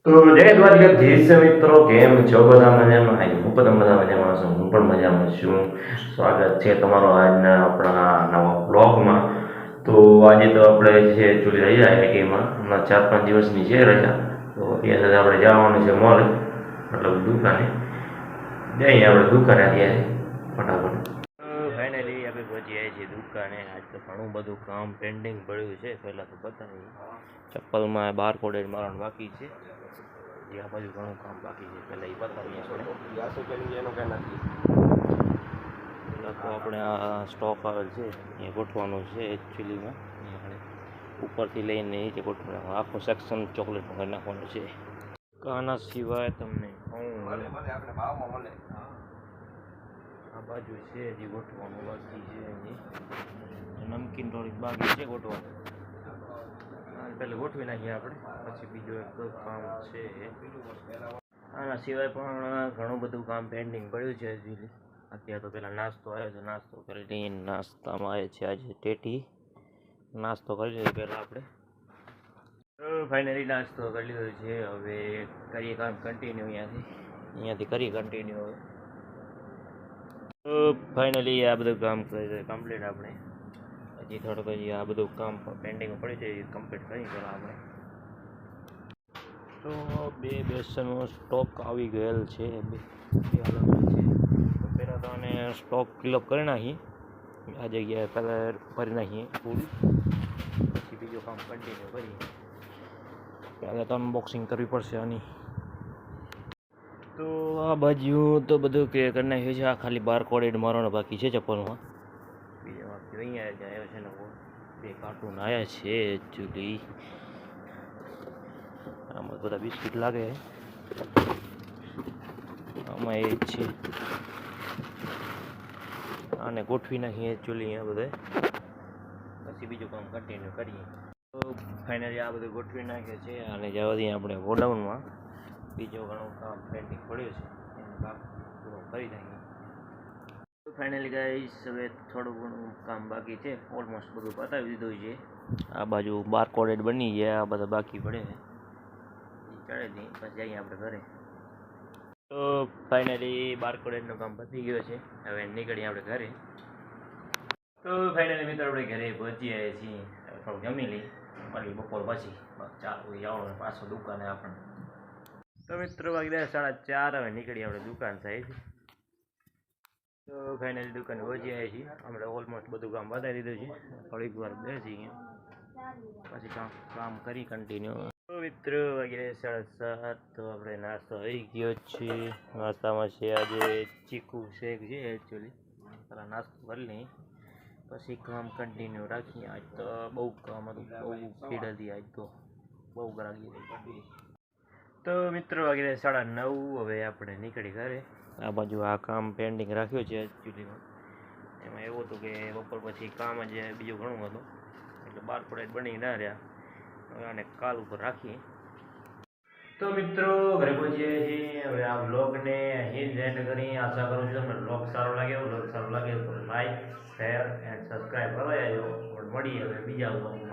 તો જય દ્વારકાધીશ મિત્રો, કેમ છો બધા? મજામાં? હું પણ બધા મજામાં છું. હું પણ મજામાં છું. સ્વાગત છે તમારો આજના આપણા નવા બ્લોગમાં. તો આજે તો આપણે છે એકચ્યુઅલી રજા આઈટીમાં હમણાં 4-5 દિવસની છે રજા. તો ત્યાં સાથે આપણે જવાનું છે મોલ, મતલબ દુકાને. જઈએ આપણે દુકાને અત્યારે ફટાફટ. ફાઇનલી આપણે પહોંચી આવ્યા છીએ દુકાને. આજ તો ઘણું બધું કામ પેન્ડિંગ પડ્યું છે. પહેલાં તો બતાવીએ, ચપ્પલમાં બારકોડ મારવાનું બાકી છે. આ બાજુ ઘણું કામ બાકી છે, પહેલાં એ બતાવીએ એનું કંઈ નથી. તો આપણે આ સ્ટોક આવેલ છે એ ગોઠવાનો છે એકચ્યુઅલીમાં. ઉપરથી લઈને નીચે ગોઠવાનો આખો સેક્શન ચોકલેટનો કરી નાખવાનો છે. આના સિવાય તમને આ બાજુ છે હજી ગોઠવાનું બાકી છે. હજી નમકીન થોડીક બાકી છે ગોઠવાનું. પહેલાં ગોઠવી નાખીએ આપણે, પછી બીજું એક કામ છે. આના સિવાય પણ ઘણું બધું કામ પેન્ડિંગ પડ્યું છે હજી. અત્યારે તો પહેલાં નાસ્તો આવ્યો છે, નાસ્તો કરી લઈએ. નાસ્તામાં આવે છે આજે ટેટી. નાસ્તો કરી લઈએ પહેલાં આપણે. ફાઇનલી નાસ્તો કરી લીધો છે. હવે કરીએ કામ કન્ટિન્યુ અહીંયાથી કરીએ કન્ટિન્યુ. હવે તો ફાઇનલી આ બધું કામ કમ્પ્લીટ. આપણે હજી થોડુંક હજી આ બધું કામ પેન્ડિંગ પડ્યું છે, એ કમ્પ્લીટ કરી પહેલાં આપણે. તો બે બેસનનો સ્ટોક આવી ગયેલ છે. બે અલગ છે. તો પહેલાં તો આને સ્ટોક ફિલઅપ કરી નાખીએ. આ જગ્યાએ પહેલાં ભરી નાખીએ ફૂલ, પછી બીજું કામ કન્ટિન્યુ કરીએ. પહેલાં તો અનબોક્સિંગ કરવી પડશે આની. તો આ બાજુ તો બધું ક્લિયર કરી નાખ્યું છે. આ ખાલી બારકોડ મારવાનો બાકી છે ચપ્પલમાં. બીજા અહીંયા આવ્યો છે ને બે કાર્ટૂન આવ્યા છે એકચ્યુઅલી. આમાં બધા બિસ્કિટ લાગે, આમાં એ જ છે. આને ગોઠવી નાખીએ એકચ્યુઅલી અહીંયા બધે, પછી બીજું કામ કન્ટિન્યુ કરીએ. તો ફાઇનલી આ બધું ગોઠવી નાખીએ છે. અને જવા દઈએ આપણે ગોડાઉનમાં. બીજું ઘણું કામ પેન્ડિંગ પડ્યું છે, એને કામ પૂરું કરી નાખીએ. તો ફાઇનલી ગાઈસ, હવે થોડું ઘણું કામ બાકી છે. ઓલમોસ્ટ બધું પતાવી દીધું છે. આ બાજુ બારકોડ બની ગયા, આ બધા બાકી પડે છે. ચડે નહીં, પછી જઈએ આપણે ઘરે. તો ફાઇનલી બારકોડનું કામ પતી ગયું છે. હવે નીકળીએ આપણે ઘરે. તો ફાઇનલી મિત્રો આપણે ઘરે પહોંચી આવ્યા છીએ. થોડું જમી લઈ, મળી બપોર પછી ચાલુ જવાનું પાછું દુકાને આપણે. તો મિત્રો વાગ્યા 4:30. હવે નીકળીએ આપણે દુકાન સાઈડ. તો ફાઇનલી દુકાને પહોંચી આવ્યા છીએ. આપણે ઓલમોસ્ટ બધું કામ બતાવી દીધું છે. થોડીક વાર બેસી પછી કામ કરી કન્ટિન્યુ. તો મિત્રો વાગ્યા 7:30. તો આપણે નાસ્તો આવી ગયો છે. નાસ્તામાં છે આજે ચીકુ શેક છે એકચ્યુઅલી. પહેલાં નાસ્તો કરી લઈએ, પછી કામ કન્ટિન્યુ રાખીએ. આજ તો બહુ કામ હતું, બહુ ભીડ હતી આજ તો, બહુ ગરાગી હતી. તો મિત્રો વાગ્યા 9:30. હવે આપણે નીકળી ઘરે. આ બાજુ આ કામ પેન્ડિંગ રાખ્યું છે એકચ્યુઅલીમાં. એમાં એવું હતું કે બપોર પછી કામ જ બીજું ઘણું હતું, એટલે બારકોડ બની ના રહ્યા. હવે આને કાલ ઉપર રાખીએ. તો મિત્રો ઘરે પહોંચીએ છીએ. હવે આ બ્લોગને અહીં જ એન્ડ કરી. આશા કરું છું તમને બ્લોગ સારો લાગ્યો. બ્લોગ સારો લાગે તો લાઈક, શેર એન્ડ સબસ્ક્રાઈબ કરવા આવજો. મળીએ હવે બીજા બ્લોગમાં.